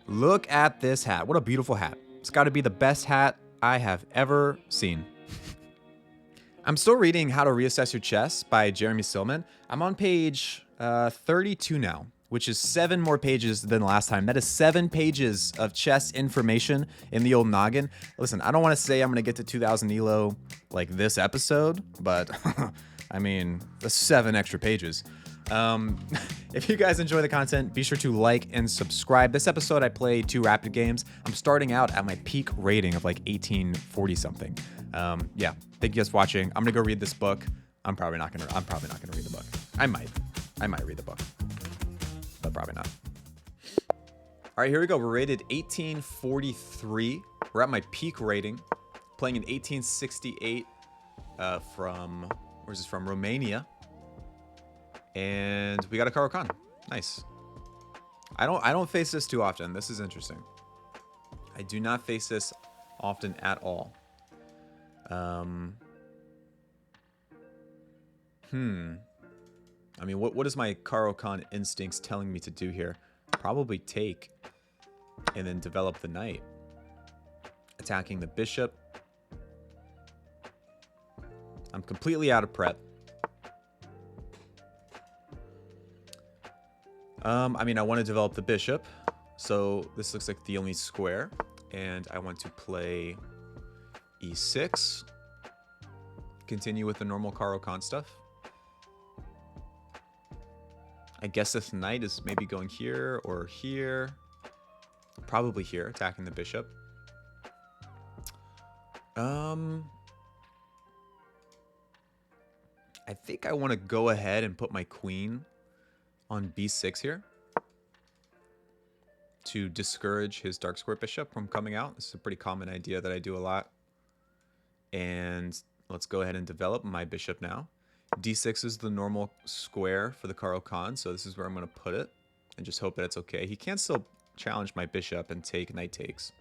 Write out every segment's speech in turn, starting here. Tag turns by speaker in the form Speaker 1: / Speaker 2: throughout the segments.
Speaker 1: Look at this hat. What a beautiful hat. It's got to be the best hat I have ever seen. I'm still reading How to Reassess Your Chess by Jeremy Silman. I'm on page 32 now, which is 7 more pages than the last time. That is 7 pages of chess information in the old noggin. Listen, I don't want to say I'm going to get to 2000 ELO like this episode, but I mean, that's 7 extra pages. If you guys enjoy the content, be sure to like and subscribe. This episode, I played 2 rapid games. I'm starting out at my peak rating of like 1840 something. Yeah, thank you guys for watching. I'm gonna go read this book. I'm probably not gonna read the book. I might read the book, but probably not. All right, here we go. We're rated 1843. We're at my peak rating. Playing in 1868 from, where's this from? Romania. And we got a Caro-Kann. Nice. I don't face this too often. This is interesting. I do not face this often at all. I mean, what is my Caro-Kann instincts telling me to do here? Probably take and then develop the knight. Attacking the bishop. I'm completely out of prep. I mean, I want to develop the bishop, so this looks like the only square, and I want to play e6, continue with the normal Caro-Kann stuff. I guess this knight is maybe going here or here, probably here, attacking the bishop. I think I want to go ahead and put my queen on b6 here to discourage his dark square bishop from coming out. This is a pretty common idea that I do a lot. And let's go ahead and develop my bishop now. d6 is the normal square for the Caro-Kann, so this is where I'm going to put it and just hope that it's okay. He can still challenge my bishop and take knight takes.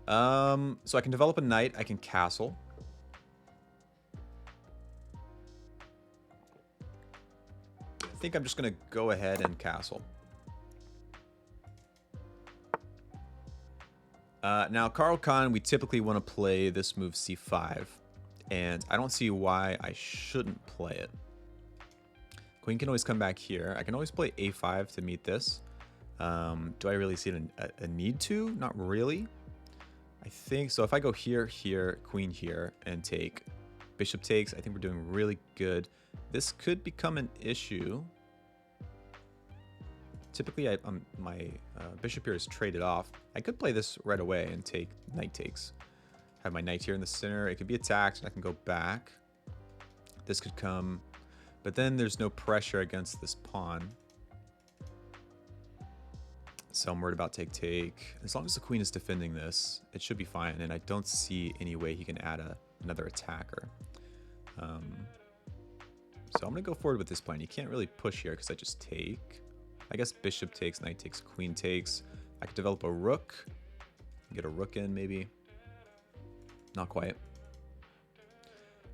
Speaker 1: So I can develop a knight. I can castle. I think I'm just going to go ahead and castle. Now, Caro-Kann, we typically want to play this move c5, and I don't see why I shouldn't play it. Queen can always come back here. I can always play a5 to meet this. Do I really see a need to? Not really. I think so. If I go here, here, queen here, and take bishop takes, I think we're doing really good. This could become an issue. Typically, my bishop here is traded off. I could play this right away and take knight takes. Have my knight here in the center. It could be attacked, and I can go back. This could come, but then there's no pressure against this pawn. So I'm worried about take. As long as the queen is defending this, it should be fine, and I don't see any way he can add another attacker. So I'm going to go forward with this plan. You can't really push here because I just take. I guess bishop takes, knight takes, queen takes. I could develop a rook. Get a rook in, maybe. Not quite.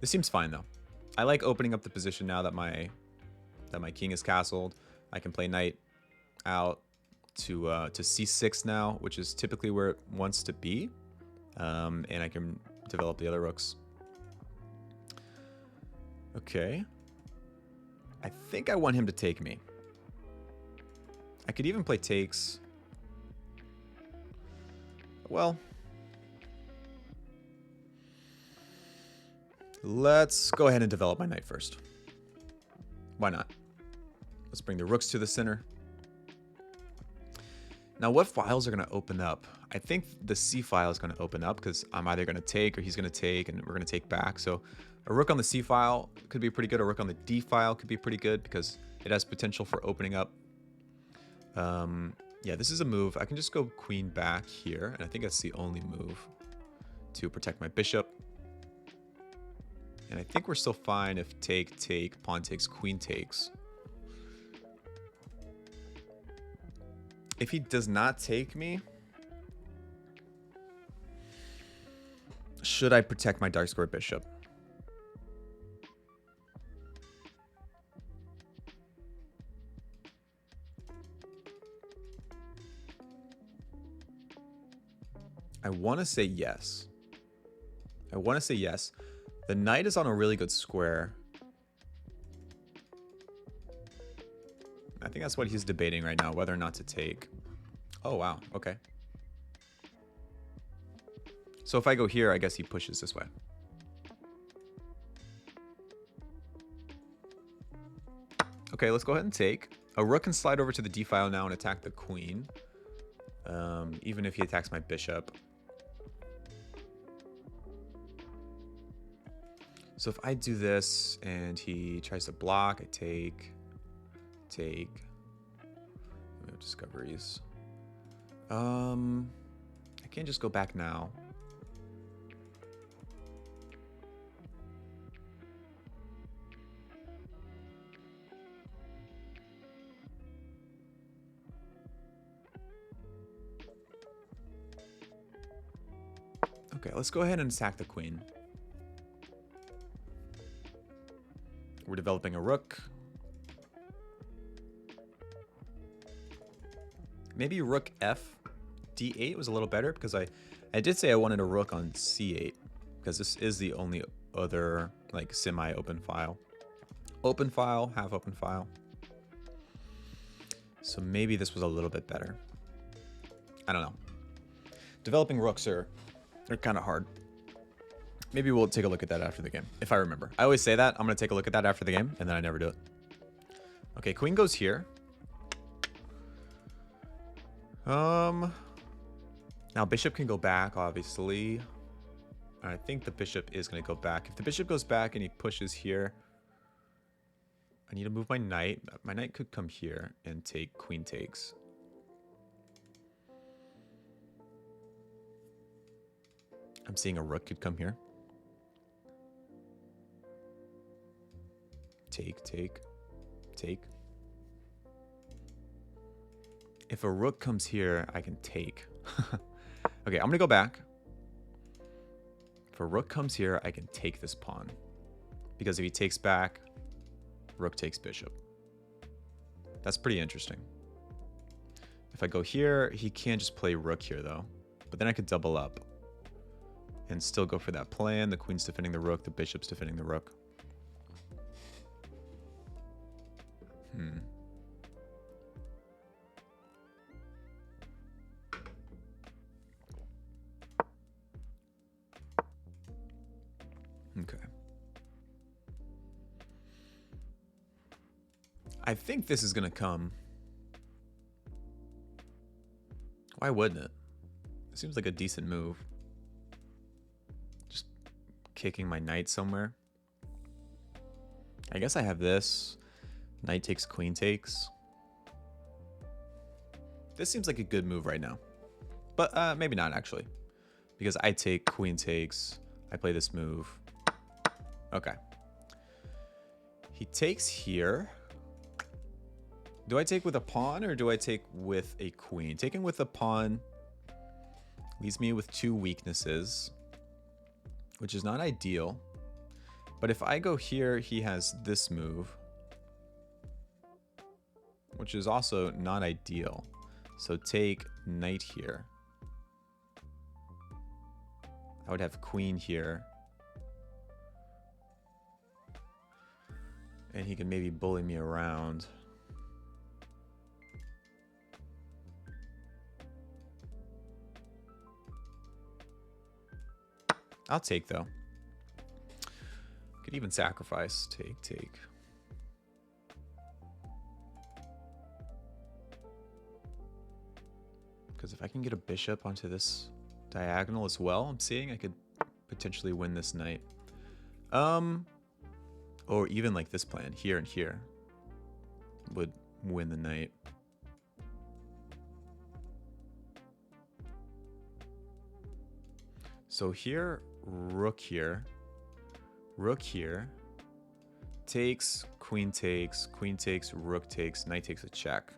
Speaker 1: This seems fine, though. I like opening up the position now that my king is castled. I can play knight out to c6 now, which is typically where it wants to be. And I can develop the other rooks. Okay. I think I want him to take me. I could even play takes. Well, let's go ahead and develop my knight first. Why not? Let's bring the rooks to the center. Now, what files are going to open up? I think the C file is going to open up because I'm either going to take or he's going to take, and we're going to take back. So a rook on the C file could be pretty good. A rook on the D file could be pretty good because it has potential for opening up. Yeah, this is a move. I can just go queen back here, and I think that's the only move to protect my bishop. And I think we're still fine if take, pawn takes, queen takes. If he does not take me, should I protect my dark square bishop? I want to say yes. I want to say yes. The knight is on a really good square. I think that's what he's debating right now, whether or not to take. Oh, wow. Okay. So if I go here, I guess he pushes this way. Okay, let's go ahead and take. A rook can slide over to the d file now and attack the queen. Even if he attacks my bishop. So if I do this and he tries to block, I take. We have discoveries. I can't just go back now. Okay, let's go ahead and sack the queen. We're developing a rook. Maybe rook f d8 was a little better because I did say I wanted a rook on c8 because this is the only other like semi-open file. Open file, half open file. So maybe this was a little bit better. I don't know. Developing rooks are kind of hard. Maybe we'll take a look at that after the game, if I remember. I always say that. I'm going to take a look at that after the game, and then I never do it. Okay, queen goes here. Now bishop can go back, obviously. I think the bishop is going to go back. If the bishop goes back and he pushes here, I need to move my knight. My knight could come here and take queen takes. I'm seeing a rook could come here. Take. If a rook comes here, I can take. Okay, I'm going to go back. If a rook comes here, I can take this pawn. Because if he takes back, rook takes bishop. That's pretty interesting. If I go here, he can't just play rook here, though. But then I could double up. And still go for that plan. The queen's defending the rook, the bishop's defending the rook. Okay. I think this is gonna come. Why wouldn't it? It seems like a decent move. Just kicking my knight somewhere. I guess I have this. Knight takes, queen takes. This seems like a good move right now. But maybe not, actually. Because I take, queen takes. I play this move. Okay. He takes here. Do I take with a pawn or do I take with a queen? Taking with a pawn leaves me with two weaknesses, which is not ideal. But if I go here, he has this move, which is also not ideal. So take knight here. I would have queen here. And he can maybe bully me around. I'll take, though. Could even sacrifice. Take. Because if I can get a bishop onto this diagonal as well, I'm seeing I could potentially win this knight. Or even like this plan, here and here, would win the knight. So here, rook here, takes, queen takes, rook takes, knight takes a check.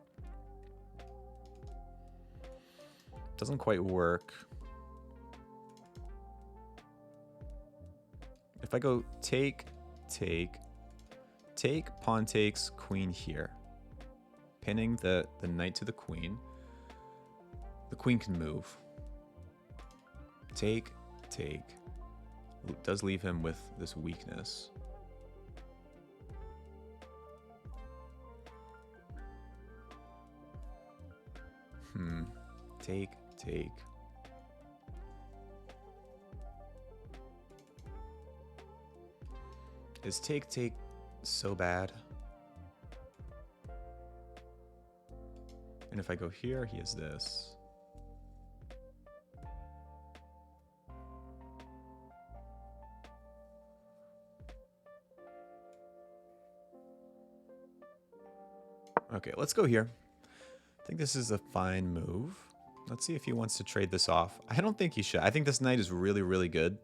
Speaker 1: Doesn't quite work. If I go take, pawn takes, queen here. Pinning the knight to the queen. The queen can move. Take. Does leave him with this weakness. Take. Is take so bad? And if I go here, he has this. Okay, let's go here. I think this is a fine move. Let's see if he wants to trade this off. I don't think he should. I think this knight is really, really good.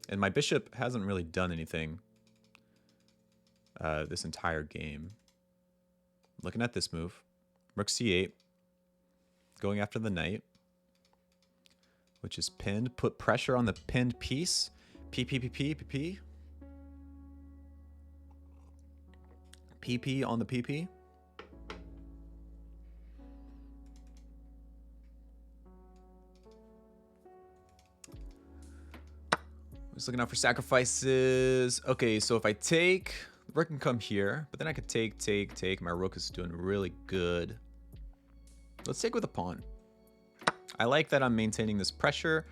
Speaker 1: And my bishop hasn't really done anything this entire game. Looking at this move. Rook c8. Going after the knight. Which is pinned. Put pressure on the pinned piece. PP. PP on the PP. Just looking out for sacrifices. Okay, so if I take, the rook can come here, but then I could take. My rook is doing really good. Let's take with a pawn. I like that I'm maintaining this pressure,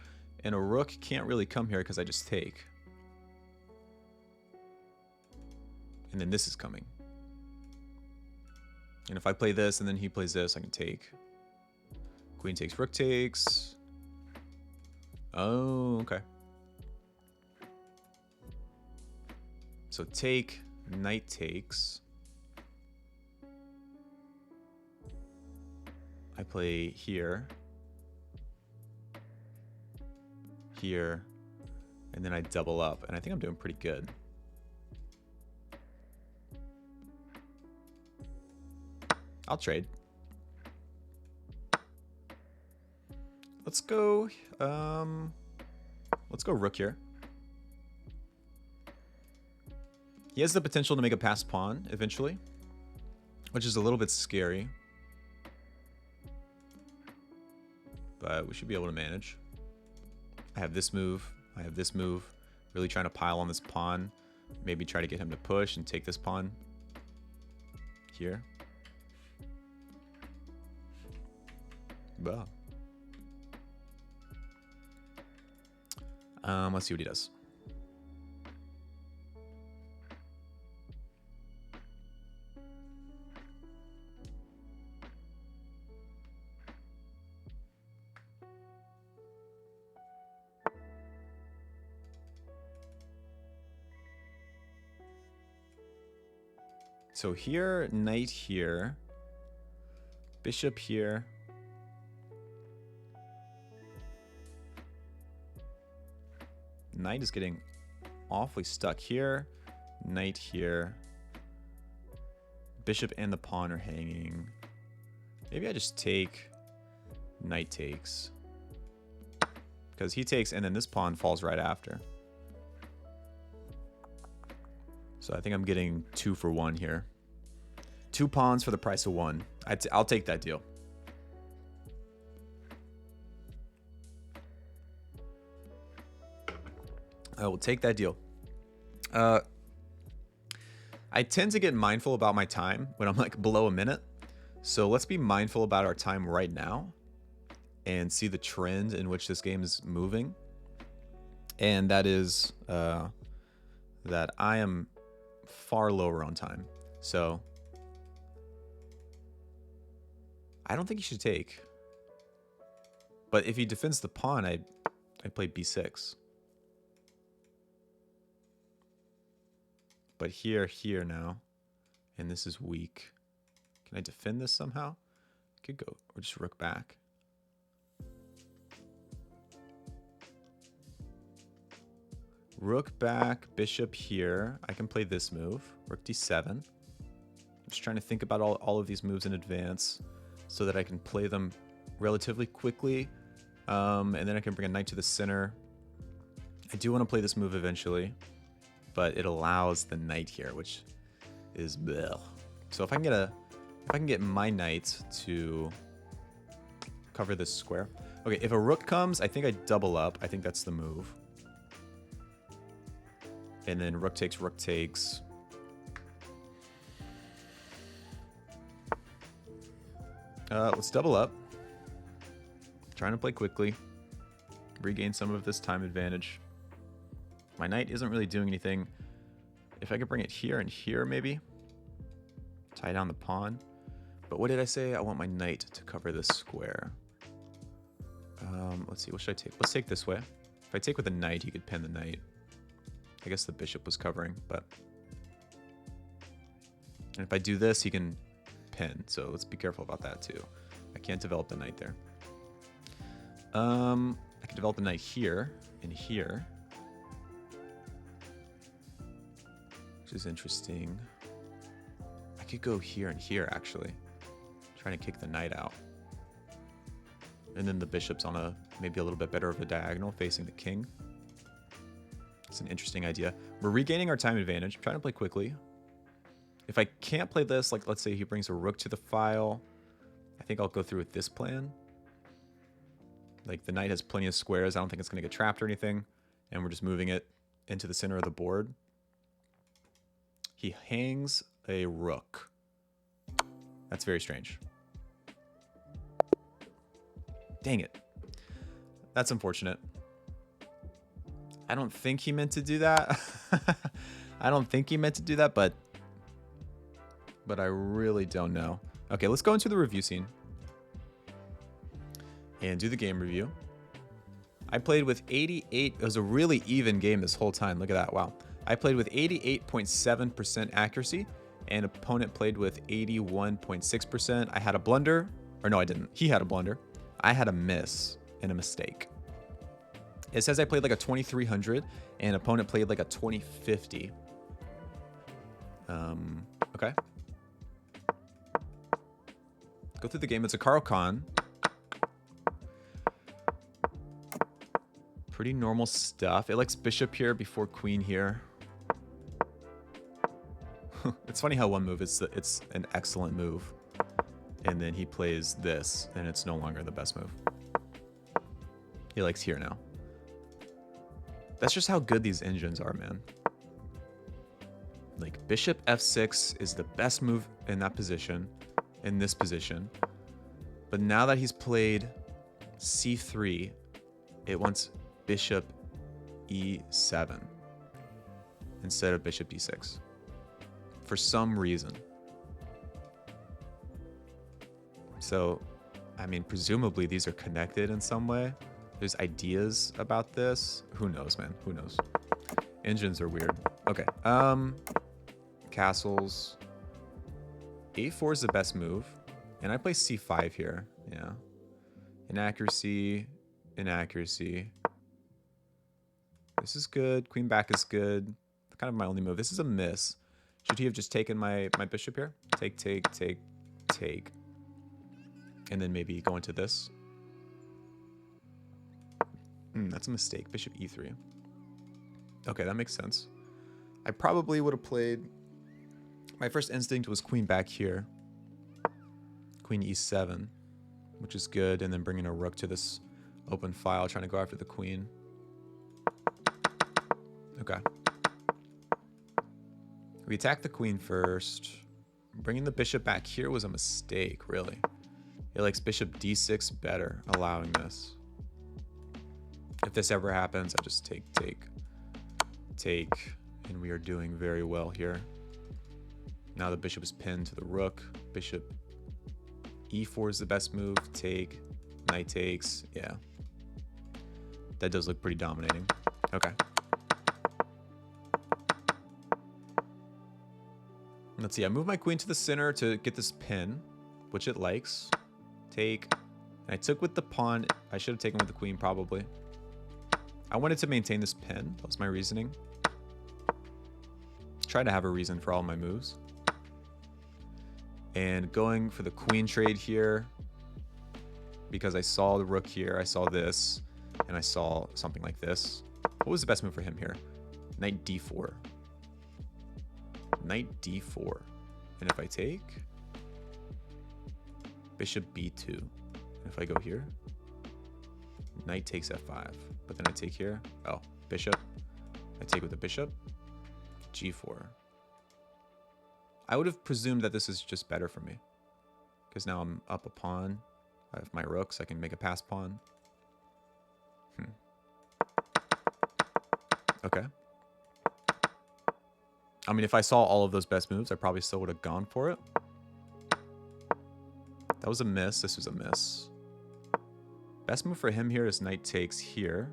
Speaker 1: and a rook can't really come here because I just take. And then this is coming. And if I play this and then he plays this, I can take. Queen takes, rook takes. Oh, okay. So take, knight takes. I play here. Here. And then I double up. And I think I'm doing pretty good. I'll trade. Let's go rook here. He has the potential to make a passed pawn eventually, which is a little bit scary. But we should be able to manage. I have this move. I have this move. Really trying to pile on this pawn. Maybe try to get him to push and take this pawn here. Wow. Let's see what he does. So here, knight here, bishop here. Knight is getting awfully stuck here. Knight here. Bishop and the pawn are hanging. Maybe I just take. Knight takes. Because he takes and then this pawn falls right after. So I think I'm getting 2 for 1 here. 2 pawns for the price of 1. I'll take that deal. I will take that deal. I tend to get mindful about my time when I'm like below a minute. So let's be mindful about our time right now and see the trend in which this game is moving. And that is that I am far lower on time. So I don't think he should take. But if he defends the pawn, I play b6. But here now. And this is weak. Can I defend this somehow? Could go, or just rook back. Rook back, bishop here. I can play this move. Rook d7. I'm just trying to think about all of these moves in advance so that I can play them relatively quickly. And then I can bring a knight to the center. I do want to play this move eventually, but it allows the knight here, which is bleh. So if I can get my knight to cover this square. Okay, if a rook comes, I think I double up. I think that's the move. And then rook takes, rook takes. Let's double up. Trying to play quickly. Regain some of this time advantage. My knight isn't really doing anything. If I could bring it here and here, maybe. Tie down the pawn. But what did I say? I want my knight to cover this square. Let's see, what should I take? Let's take this way. If I take with the knight, you could pin the knight. I guess the bishop was covering, but... And if I do this, he can pin. So let's be careful about that too. I can't develop the knight there. I could develop the knight here and here. Which is interesting. I could go here and here, actually. Trying to kick the knight out. And then the bishop's on a maybe a little bit better of a diagonal facing the king. It's an interesting idea. We're regaining our time advantage. I'm trying to play quickly. If I can't play this, like let's say he brings a rook to the file, I think I'll go through with this plan. Like the knight has plenty of squares. I don't think it's going to get trapped or anything. And we're just moving it into the center of the board. He hangs a rook. That's very strange. Dang it. That's unfortunate. I don't think he meant to do that. I don't think he meant to do that, but I really don't know. Okay, let's go into the review scene and do the game review. I played with 88. It was a really even game this whole time. Look at that. Wow. I played with 88.7% accuracy, and opponent played with 81.6%. I had a blunder. Or no, I didn't. He had a blunder. I had a miss and a mistake. It says I played like a 2300 and opponent played like a 2050. Okay. Go through the game. It's a Caro-Kann. Pretty normal stuff. It likes bishop here before queen here. It's funny how one move it's an excellent move. And then he plays this, and it's no longer the best move. He likes here now. That's just how good these engines are, man. Like, bishop f6 is the best move in that position, in this position. But now that he's played c3, it wants bishop e7 instead of bishop d6. For some reason. So, I mean, presumably these are connected in some way. There's ideas about this. Who knows, man? Who knows? Engines are weird. Okay. Castles. a4 is the best move. And I play c5 here. Yeah. Inaccuracy. Inaccuracy. This is good. Queen back is good. Kind of my only move. This is a miss. Should he have just taken my bishop here? Take, take, take, take. And then maybe go into this. That's a mistake. Bishop e3. Okay, that makes sense. I probably would have played... My first instinct was queen back here. Queen e7, which is good. And then bringing a rook to this open file, trying to go after the queen. Okay. We attacked the queen first. Bringing the bishop back here was a mistake, really. It likes bishop d6 better, allowing this. If this ever happens, I just take, take, take, and we are doing very well here. Now the bishop is pinned to the rook. Bishop e4 is the best move. Take, knight takes, yeah. That does look pretty dominating. Okay. Let's see, I move my queen to the center to get this pin, which it likes. Take. And I took with the pawn. I should have taken with the queen, probably. I wanted to maintain this pin. That was my reasoning. Try to have a reason for all my moves. And going for the queen trade here, because I saw the rook here, I saw this, and I saw something like this. What was the best move for him here? Knight d4. Knight d4. And if I take... Bishop b2. And if I go here... Knight takes f5. But then I take here. Oh, bishop. I take with the bishop. g4. I would have presumed that this is just better for me. Because now I'm up a pawn. I have my rooks. I can make a pass pawn. Okay. I mean, if I saw all of those best moves, I probably still would have gone for it. That was a miss. This was a miss. Best move for him here is knight takes here.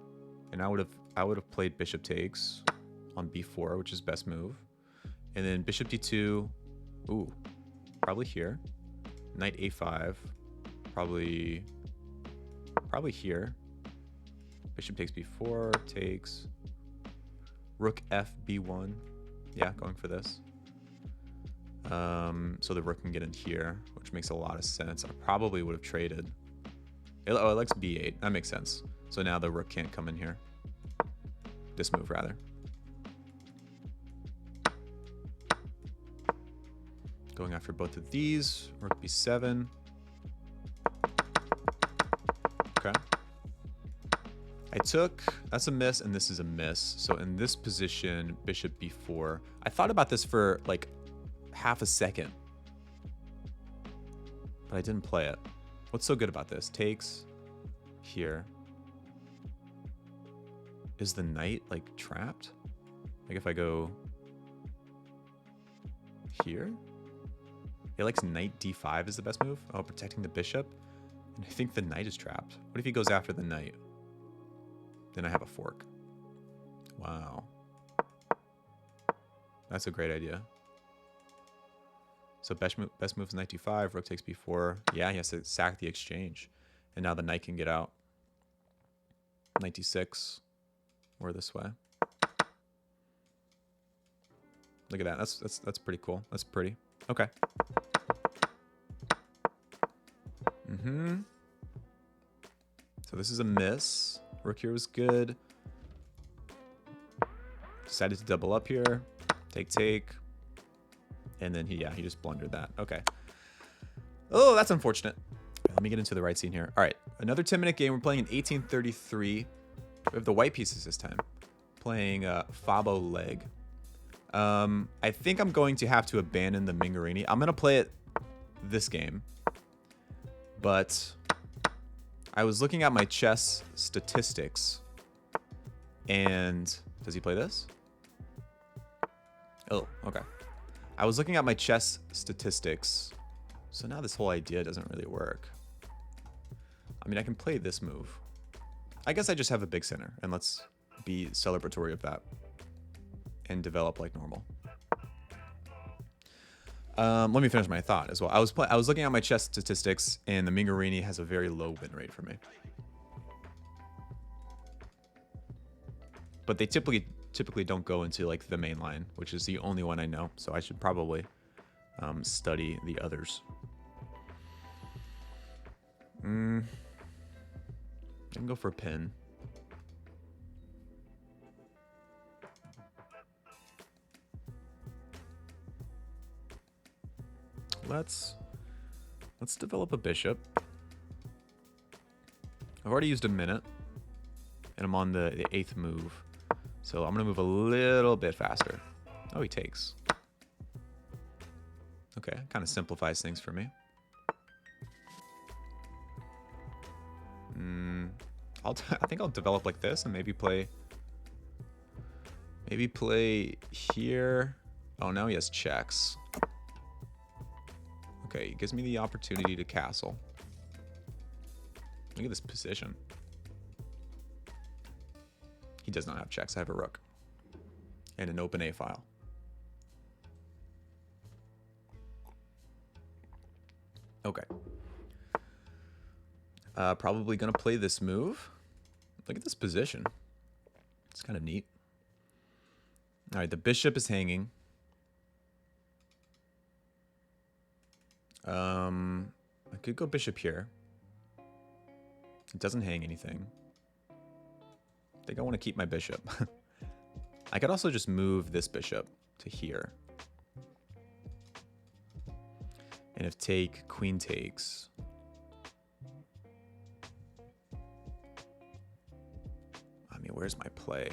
Speaker 1: And I would have played bishop takes on b4, which is best move. And then bishop d2. Ooh, probably here. Knight a5. Probably here. Bishop takes b4, takes. Rook f b1. Yeah, going for this. So the rook can get in here, which makes a lot of sense. I probably would have traded. Oh, it likes b8. That makes sense. So now the rook can't come in here. This move, rather. Going after both of these. Rook b7. Okay. I took, that's a miss, and this is a miss. So in this position, bishop b4. I thought about this for like half a second, but I didn't play it. What's so good about this? Takes here. Is the knight like trapped? Like if I go here? It likes knight d5 is the best move. Oh, protecting the bishop. And I think the knight is trapped. What if he goes after the knight? Then I have a fork. Wow. That's a great idea. So best move is knight d5, rook takes b4. Yeah, he has to sack the exchange. And now the knight can get out. Knight d6. Or this way. Look at that. That's pretty cool. That's pretty. Okay. So this is a miss. Rook here was good. Decided to double up here. Take. And then he just blundered that. Okay. Oh, that's unfortunate. Let me get into the right scene here. All right. Another 10-minute game. We're playing in 1833. We have the white pieces this time. Playing Fabo leg. I think I'm going to have to abandon the Mingarini. I'm going to play it this game. But I was looking at my chess statistics. And does he play this? Oh, okay. I was looking at my chess statistics. So now this whole idea doesn't really work. I mean, I can play this move. I guess I just have a big center. And let's be celebratory of that. And develop like normal. Let me finish my thought as well. I was looking at my chess statistics, and the Mingarini has a very low win rate for me. But they typically don't go into like the main line, which is the only one I know. So I should probably study the others. I can go for a pin. Let's develop a bishop. I've already used a minute, and I'm on the 8th move. So I'm going to move a little bit faster. Oh, he takes. Okay, kind of simplifies things for me. I think I'll develop like this and maybe play here. Oh, now he has checks. Okay, it gives me the opportunity to castle. Look at this position. He does not have checks. I have a rook. And an open A file. Okay. Probably going to play this move. Look at this position. It's kind of neat. All right, the bishop is hanging. I could go bishop here. It doesn't hang anything. I think I want to keep my bishop. I could also just move this bishop to here. And if queen takes. where's my play?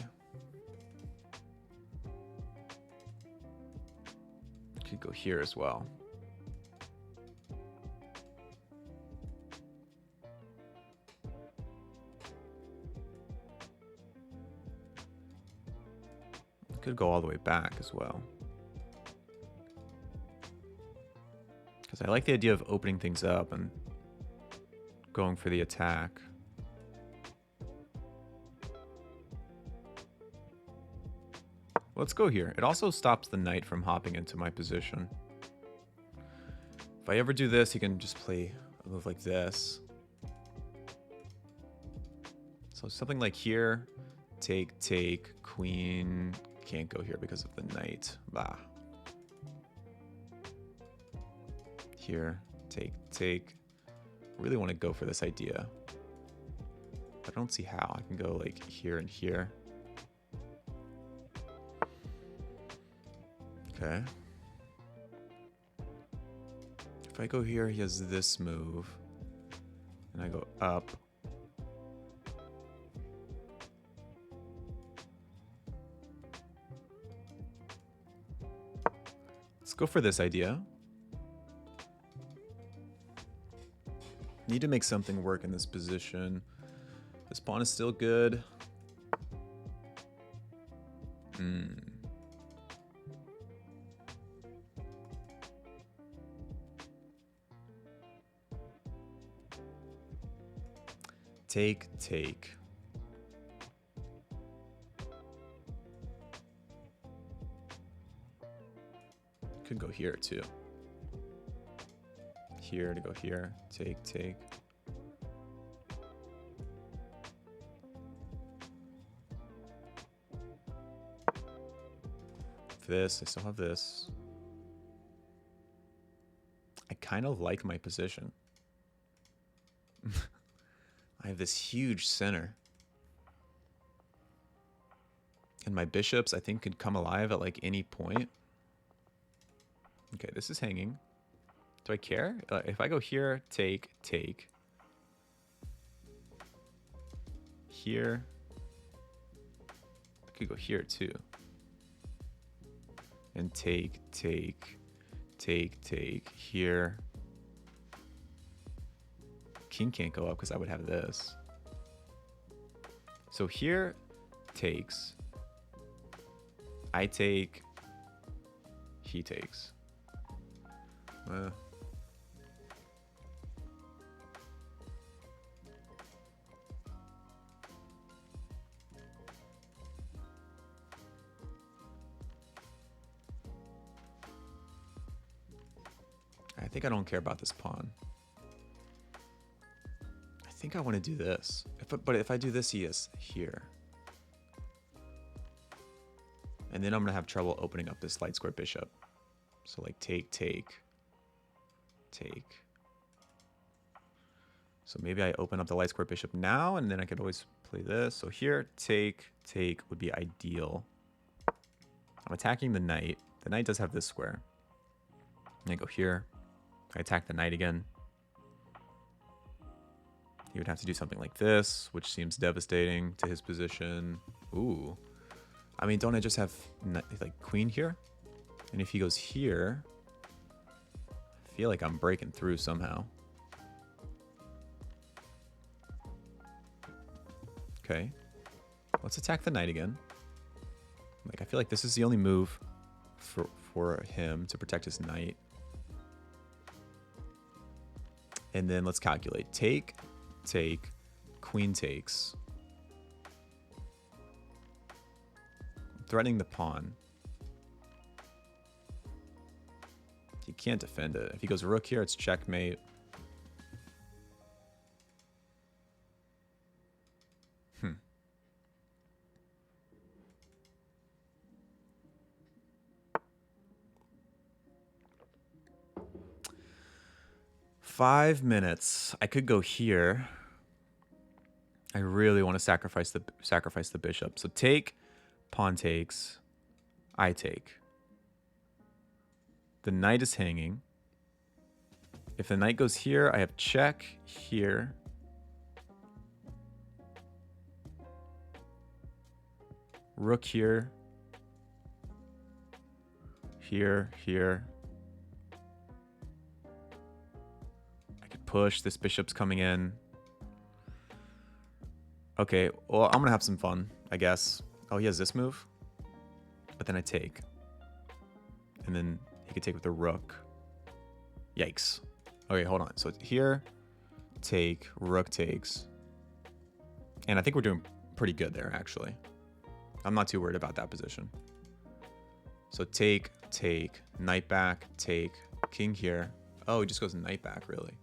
Speaker 1: Could go here as well. Could go all the way back as well. Because I like the idea of opening things up and going for the attack. Let's go here. It also stops the knight from hopping into my position. If I ever do this, he can just play a move like this. So something like here, take, queen. Can't go here because of the knight. Bah. Here, take. Really want to go for this idea. I don't see how. I can go like here and here. Okay. If I go here, he has this move. And I go up. Let's go for this idea. Need to make something work in this position. This pawn is still good. Take. Could go here too. Here to go here. Take. This, I still have this. I kind of like my position. I have this huge center. And my bishops, I think, could come alive at like any point. Okay, this is hanging. Do I care? If I go here, take. Here. I could go here too. And take. Here. King can't go up because I would have this. So here, takes. I take. He takes. I think I don't care about this pawn. I think I want to do this. But if I do this, he is here. And then I'm going to have trouble opening up this light square bishop. So like take. So maybe I open up the light square bishop now, and then I could always play this. So here, take would be ideal. I'm attacking the knight. The knight does have this square. And I go here. I attack the knight again. He would have to do something like this, which seems devastating to his position. Ooh. I mean, don't I just have like queen here? And if he goes here, I feel like I'm breaking through somehow. Okay. Let's attack the knight again. Like, I feel like this is the only move for him to protect his knight. And then let's calculate. Take, queen takes. Threatening the pawn. He can't defend it. If he goes rook here, it's checkmate. 5 minutes. I could go here. I really want to sacrifice the bishop. So take, pawn takes, I take. The knight is hanging. If the knight goes here, I have check here. Rook here. Here. I could push. This bishop's coming in. Okay, well, I'm gonna have some fun, I guess. Oh, he has this move. But then I take. And then he could take with the rook. Yikes. Okay, hold on. So here, take, rook takes. And I think we're doing pretty good there, actually. I'm not too worried about that position. So take, knight back, take, king here. Oh, he just goes knight back, really.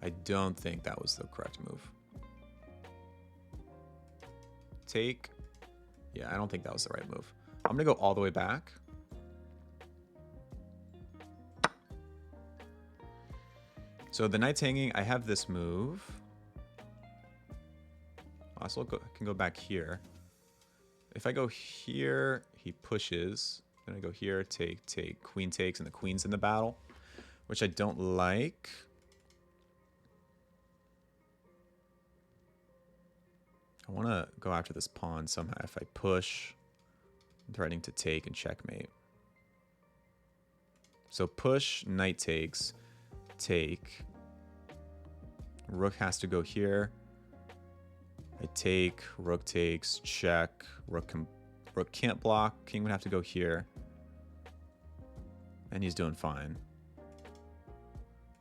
Speaker 1: I don't think that was the correct move. Take. Yeah, I don't think that was the right move. I'm going to go all the way back. So the knight's hanging. I have this move. I also can go back here. If I go here, he pushes. Then I go here, take, queen takes, and the queen's in the battle, which I don't like. I want to go after this pawn somehow. If I push, I'm threatening to take and checkmate. So push, knight takes, take. Rook has to go here. I take, rook takes, check. Rook can't block. King would have to go here. And he's doing fine.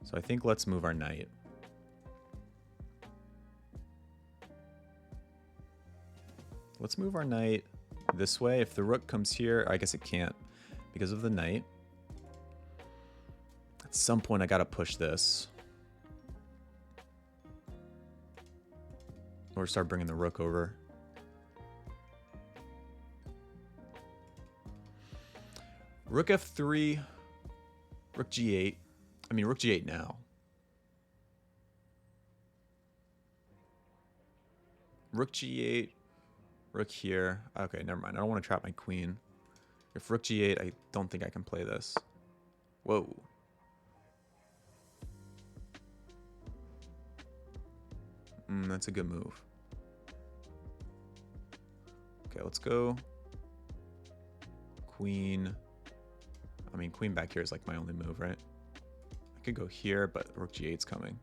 Speaker 1: So I think let's move our knight. Let's move our knight this way. If the rook comes here, I guess it can't because of the knight. At some point, I gotta push this. Or start bringing the rook over. Rook f3, rook g8. I mean, rook g8 now. Rook g8, rook here. Okay, never mind. I don't want to trap my queen. If rook g8, I don't think I can play this. Whoa. That's a good move. Okay, let's go. Queen. I mean, queen back here is like my only move, right? I could go here, but rook g8's coming.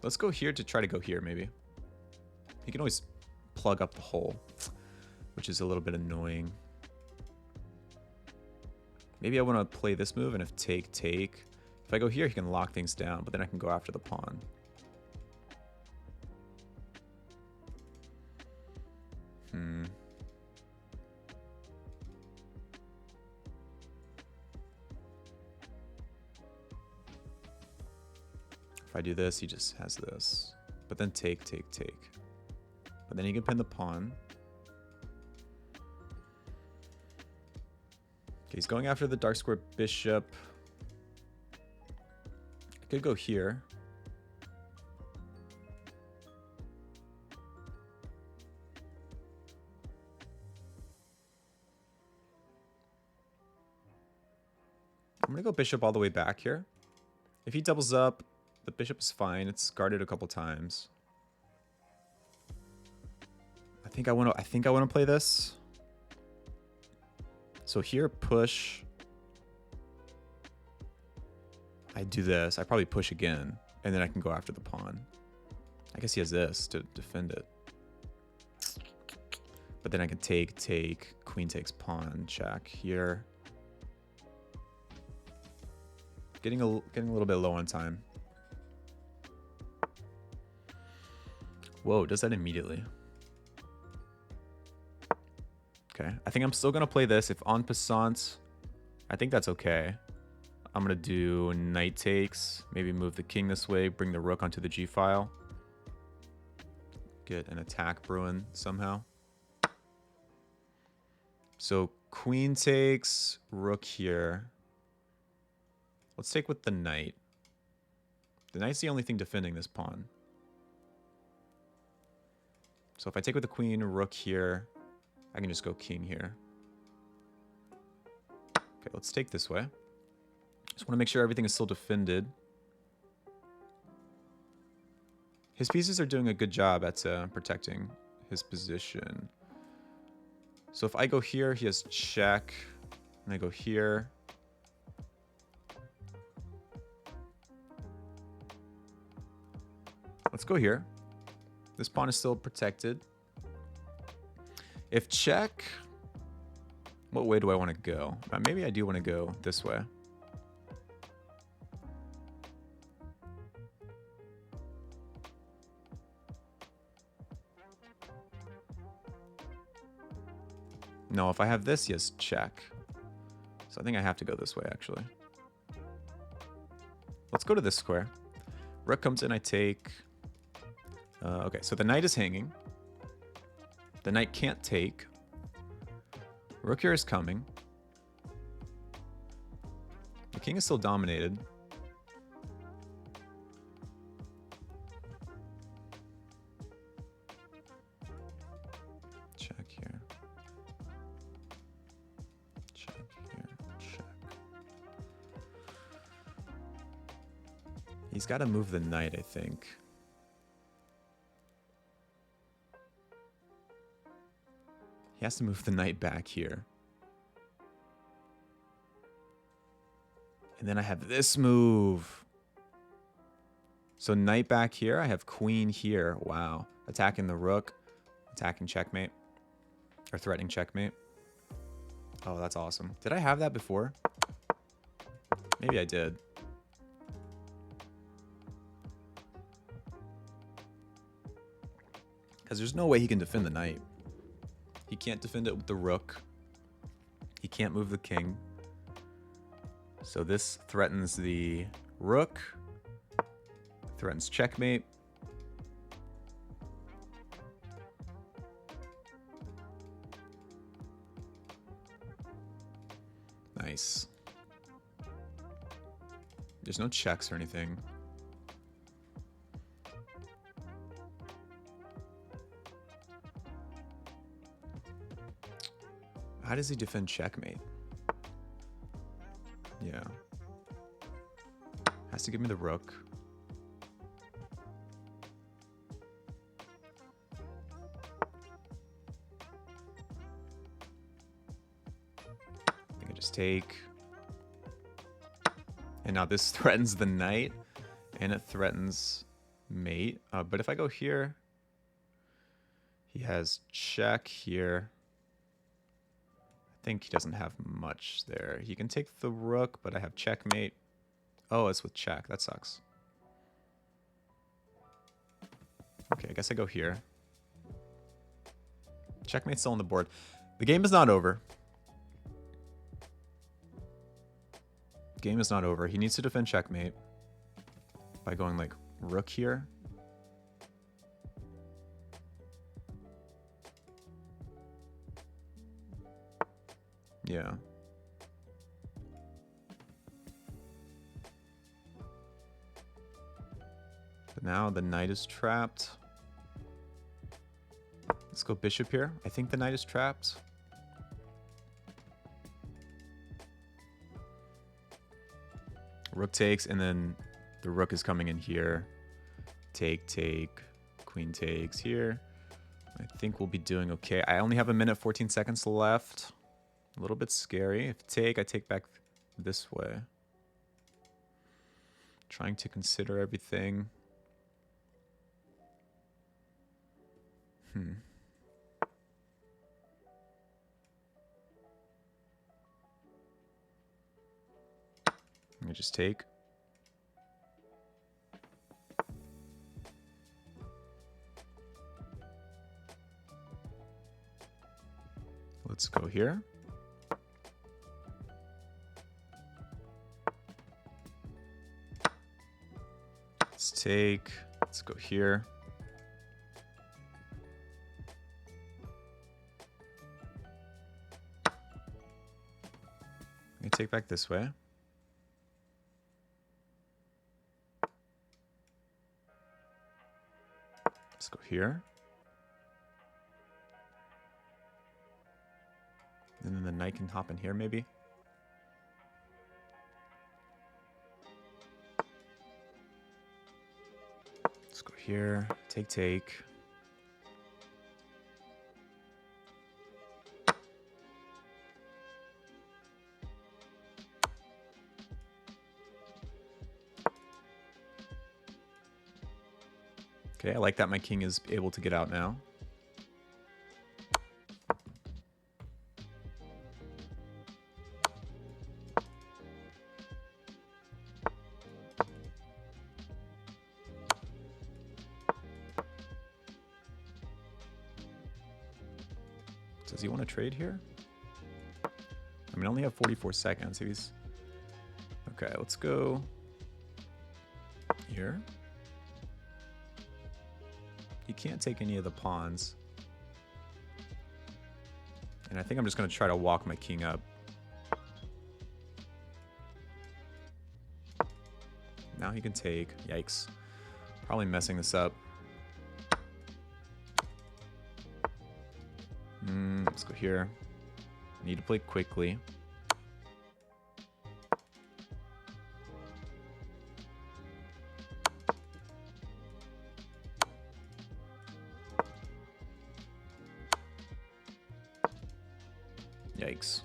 Speaker 1: Let's go here to try to go here, maybe. He can always plug up the hole, which is a little bit annoying. Maybe I want to play this move, and if take. If I go here, he can lock things down, but then I can go after the pawn. If I do this, he just has this. But then take. But then he can pin the pawn. Okay, he's going after the dark square bishop. I could go here. I'm going to go bishop all the way back here. If he doubles up, the bishop is fine. It's guarded a couple times. I think I want to play this. So here, push. I do this. I probably push again, and then I can go after the pawn. I guess he has this to defend it. But then I can take, queen takes pawn, check here. Getting a little bit low on time. Whoa, does that immediately. Okay, I think I'm still gonna play this. If en passant, I think that's okay. I'm gonna do knight takes, maybe move the king this way, bring the rook onto the g file. Get an attack brewing somehow. So queen takes, rook here. Let's take with the knight. The knight's the only thing defending this pawn. So if I take with the queen, rook here, I can just go king here. Okay, let's take this way. Just want to make sure everything is still defended. His pieces are doing a good job at protecting his position. So if I go here, he has check, and I go here. Let's go here. This pawn is still protected. If check, what way do I want to go? Maybe I do want to go this way. No, if I have this, yes, check. So I think I have to go this way, actually. Let's go to this square. Rook comes in, I take... okay, so the knight is hanging. The knight can't take. Rook here is coming. The king is still dominated. Check here. Check here. Check. He's got to move the knight, I think. He has to move the knight back here. And then I have this move. So knight back here. I have queen here. Wow. Attacking the rook. Attacking checkmate. Or threatening checkmate. Oh, that's awesome. Did I have that before? Maybe I did. Because there's no way he can defend the knight. He can't defend it with the rook. He can't move the king. So this threatens the rook. Threatens checkmate. Nice. There's no checks or anything. How does he defend checkmate? Yeah. Has to give me the rook. I think I just take. And now this threatens the knight. And it threatens mate. But if I go here, he has check here. I think he doesn't have much there. He can take the rook, but I have checkmate. Oh, it's with check. That sucks. Okay, I guess I go here. Checkmate's still on the board. The game is not over. Game is not over. He needs to defend checkmate by going like rook here. Yeah. But now the knight is trapped. Let's go bishop here. I think the knight is trapped. Rook takes, and then the rook is coming in here. Take, take. Queen takes here. I think we'll be doing okay. I only have 1:14 seconds left. A little bit scary. If take, I take back this way. Trying to consider everything. Let me just take. Let's go here. Let's take. Let's go here. I'm gonna take back this way. Let's go here. And then the knight can hop in here, maybe. Let's go here. Take, take. Okay, I like that my king is able to get out now. Does he want to trade here? I mean, I only have 44 seconds. He's... Okay, let's go here. He can't take any of the pawns. And I think I'm just going to try to walk my king up. Now he can take. Yikes. Probably messing this up. Let's go here. Need to play quickly. Yikes.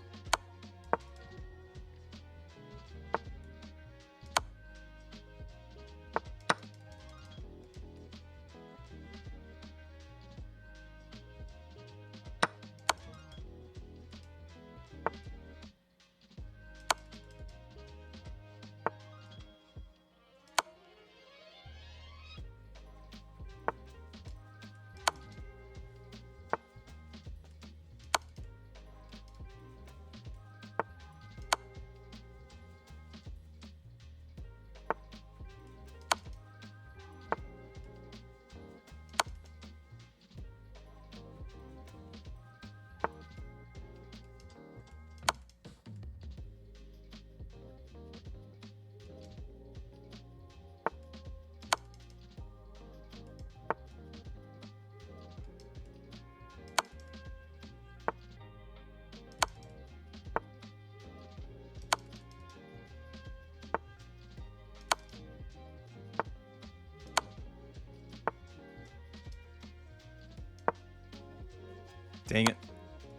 Speaker 1: Dang it.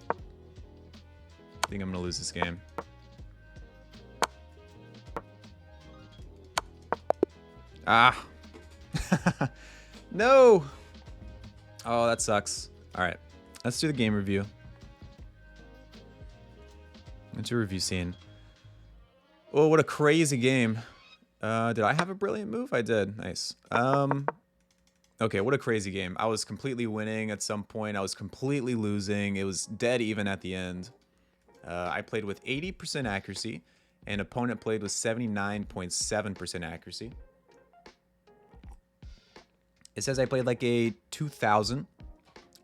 Speaker 1: I think I'm going to lose this game. Ah. No. Oh, that sucks. All right. Let's do the game review. Into review scene. Oh, what a crazy game. Did I have a brilliant move? I did. Nice. Okay, what a crazy game. I was completely winning at some point. I was completely losing. It was dead even at the end. I played with 80% accuracy, and opponent played with 79.7% accuracy. It says I played like a 2000,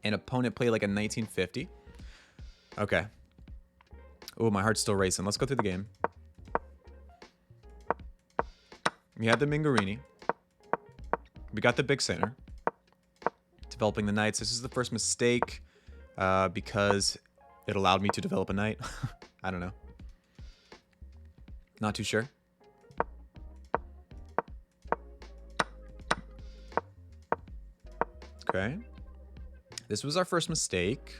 Speaker 1: and opponent played like a 1950. Okay. Oh, my heart's still racing. Let's go through the game. We had the Mingarini. We got the big center. Developing the knights. This is the first mistake because it allowed me to develop a knight. I don't know. Not too sure. Okay. This was our first mistake.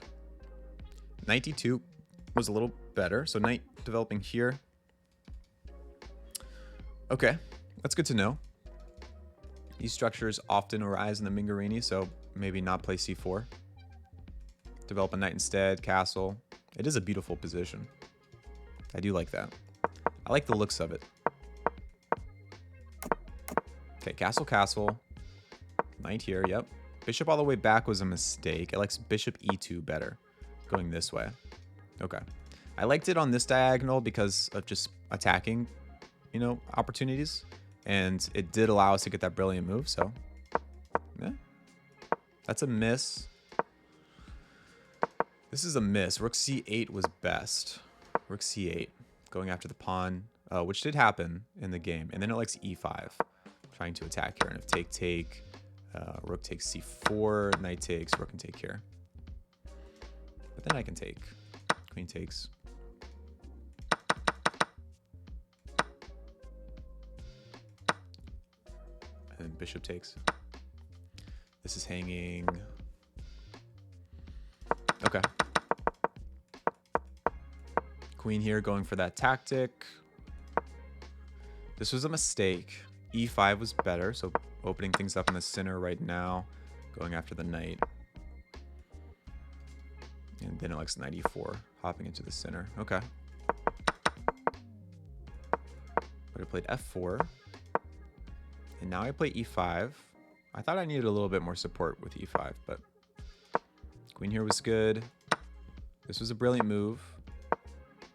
Speaker 1: 92 was a little better. So knight developing here. Okay. That's good to know. These structures often arise in the Mingarini, so maybe not play c4. Develop a knight instead, castle. It is a beautiful position. I do like that. I like the looks of it. Okay, castle, castle. Knight here, yep. Bishop all the way back was a mistake. It likes bishop e2 better, going this way. Okay. I liked it on this diagonal because of just attacking, you know, opportunities. And it did allow us to get that brilliant move, so yeah. That's a miss. This is a miss. Rook c8 was best. Rook c8, going after the pawn, which did happen in the game. And then it likes e5, trying to attack here. And if take, rook takes c4, knight takes, rook can take here. But then I can take. Queen takes. And bishop takes. This is hanging. Okay. Queen here going for that tactic. This was a mistake. E5 was better, so opening things up in the center right now, going after the knight. And then it likes knight e4, hopping into the center. Okay. But I played f4. And now I play e5. I thought I needed a little bit more support with e5, but queen here was good. This was a brilliant move.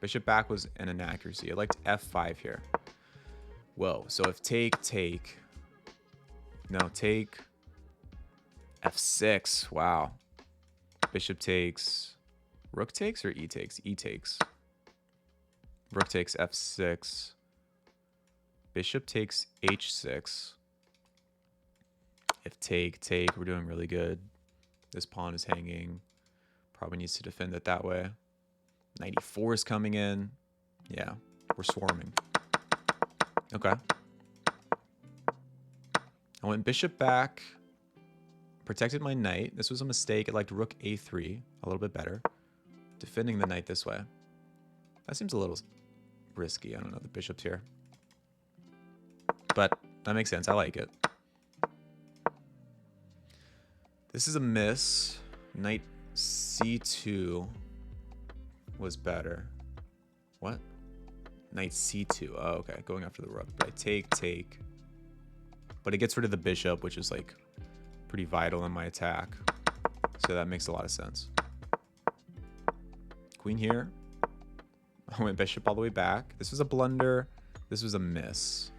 Speaker 1: Bishop back was an inaccuracy. I liked f5 here. Whoa, so if take. No, take f6. Wow. Bishop takes. Rook takes or e takes? E takes. Rook takes f6. Bishop takes h6. If take, we're doing really good. This pawn is hanging. Probably needs to defend it that way. Knight e4 is coming in. Yeah, we're swarming. Okay. I went bishop back. Protected my knight. This was a mistake. It liked rook a3 a little bit better. Defending the knight this way. That seems a little risky. I don't know. The bishop's here. But that makes sense. I like it. This is a miss. Knight c2 was better. What? Knight c2. Oh, okay. Going after the rook. But I take. But it gets rid of the bishop, which is like pretty vital in my attack. So that makes a lot of sense. Queen here. I went bishop all the way back. This was a blunder. This was a miss.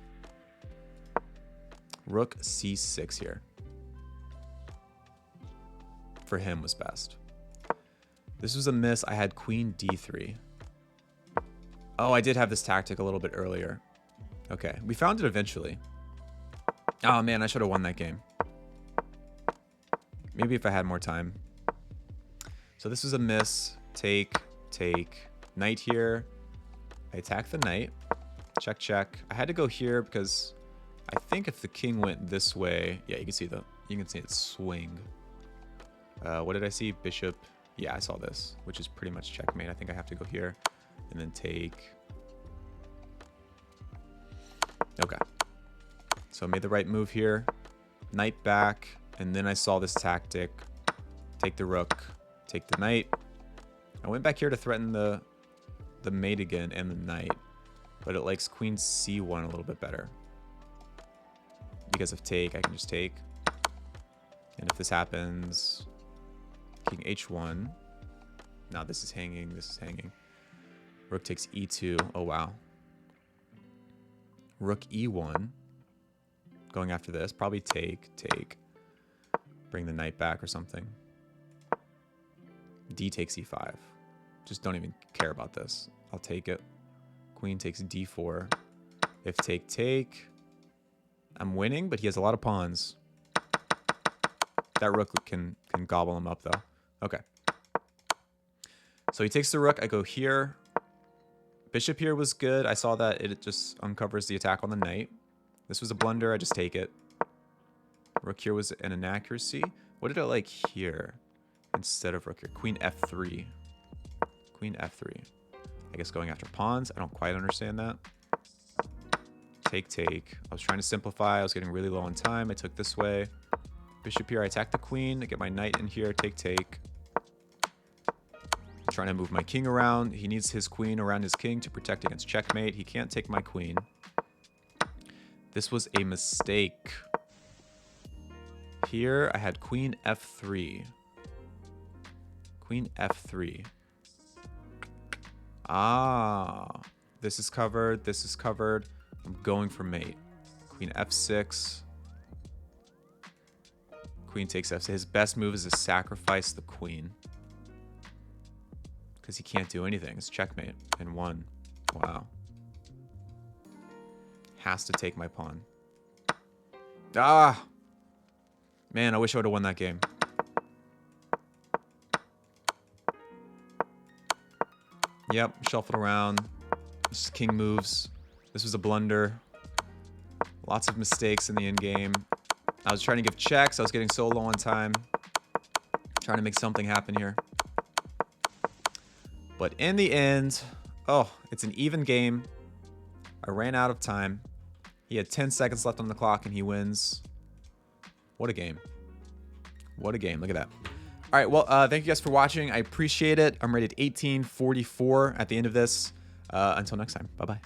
Speaker 1: Rook c6 here. For him was best. This was a miss. I had queen d3. Oh, I did have this tactic a little bit earlier. Okay, we found it eventually. Oh man, I should have won that game. Maybe if I had more time. So this was a miss. Take. Knight here. I attack the knight. Check. I had to go here because I think if the king went this way, yeah, you can see it swing. What did I see? Bishop. Yeah, I saw this, which is pretty much checkmate. I think I have to go here and then take. Okay. So I made the right move here. Knight back, and then I saw this tactic. Take the rook, take the knight. I went back here to threaten the mate again and the knight, but it likes queen c1 a little bit better. Because of take, I can just take. And if this happens, king h1. Now this is hanging, Rook takes e2. Oh, wow. Rook e1. Going after this. Probably take. Bring the knight back or something. D takes e5. Just don't even care about this. I'll take it. Queen takes d4. If take. I'm winning, but he has a lot of pawns. That rook can gobble him up, though. Okay. So he takes the rook. I go here. Bishop here was good. I saw that it just uncovers the attack on the knight. This was a blunder. I just take it. Rook here was an inaccuracy. What did I like here instead of rook here? Queen f3. Queen f3. I guess going after pawns. I don't quite understand that. Take. I was trying to simplify. I was getting really low on time. I took this way. Bishop here. I attack the queen. I get my knight in here. Take. I'm trying to move my king around. He needs his queen around his king to protect against checkmate. He can't take my queen. This was a mistake. Here, I had queen f3. Queen f3. Ah. This is covered. This is covered. I'm going for mate. Queen f6. Queen takes f6. His best move is to sacrifice the queen. Because he can't do anything. It's checkmate. And one. Wow. Has to take my pawn. Ah! Man, I wish I would have won that game. Yep, shuffled around. This king moves. This was a blunder. Lots of mistakes in the end game. I was trying to give checks. I was getting so low on time. Trying to make something happen here. But in the end, oh, it's an even game. I ran out of time. He had 10 seconds left on the clock, and he wins. What a game. What a game. Look at that. All right, well, thank you guys for watching. I appreciate it. I'm rated 1844 at the end of this. Until next time, bye-bye.